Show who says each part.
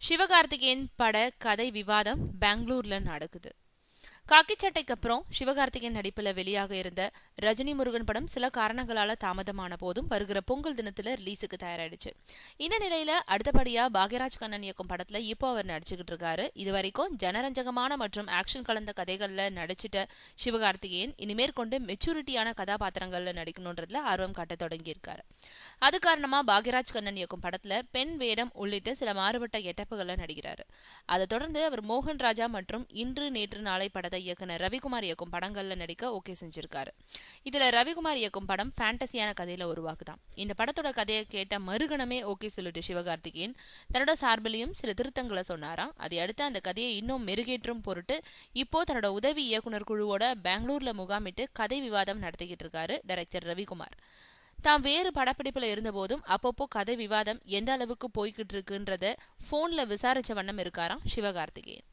Speaker 1: சிவகார்த்திகேயன் பட கதை விவாதம் பெங்களூர்ல நடக்குது. காக்கி சட்டைக்கு அப்புறம் சிவகார்த்திகேயன் நடிப்புல வெளியாக இருந்த ரஜினி முருகன் படம் சில காரணங்களால தாமதமான போதும் வருகிற பொங்கல் தினத்துல ரிலீஸுக்கு தயாராயிடுச்சு. இந்த நிலையில அடுத்தபடியா பாக்யராஜ் கண்ணன் இயக்கும் படத்துல இப்போ அவர் நடிச்சுக்கிட்டு இருக்காரு. இதுவரைக்கும் ஜனரஞ்சகமான மற்றும் ஆக்ஷன் கலந்த கதைகள்ல நடிச்சிட்ட சிவகார்த்திகேயன் இனிமேற்கொண்டு மெச்சூரிட்டியான கதாபாத்திரங்கள்ல நடிக்கணும்ன்றதுல ஆர்வம் காட்ட தொடங்கி இருக்காரு. அது காரணமா பாக்யராஜ் கண்ணன் இயக்கும் படத்துல பெண் வேடம் உள்ளிட்ட சில மாறுபட்ட எட்டப்புகள்ல நடிக்கிறாரு. அதை தொடர்ந்து அவர் மோகன் ராஜா மற்றும் இன்று நேற்று நாளை படத்தை இயக்குனர் ரவிக்குமார் இயக்கும் படங்கள்ல நடிக்க ஓகே செஞ்சிருக்காரு. இதுல ரவிக்குமார் இயக்கும் படம் ஃபேண்டசியான கதையில உருவாக்குதான். இந்த படத்தோட கதையை கேட்ட மறுகணமே ஓகே சொல்லிட்டு சிவகார்த்திகேயன் தன்னோட சார்பிலையும் சில திருத்தங்களை சொன்னாராம். அதை அடுத்து அந்த கதையை இன்னும் மெருகேற்றும் பொருட்டு இப்போ தன்னோட உதவி இயக்குனர் குழுவோட பெங்களூர்ல முகாமிட்டு கதை விவாதம் நடத்திக்கிட்டு இருக்காரு டைரக்டர் ரவிக்குமார். தாம் வேறு படப்பிடிப்புல இருந்த போதும் அப்பப்போ கதை விவாதம் எந்த அளவுக்கு போய்கிட்டு இருக்குன்றத போன்ல விசாரிச்ச வண்ணம் இருக்காராம் சிவகார்த்திகேயன்.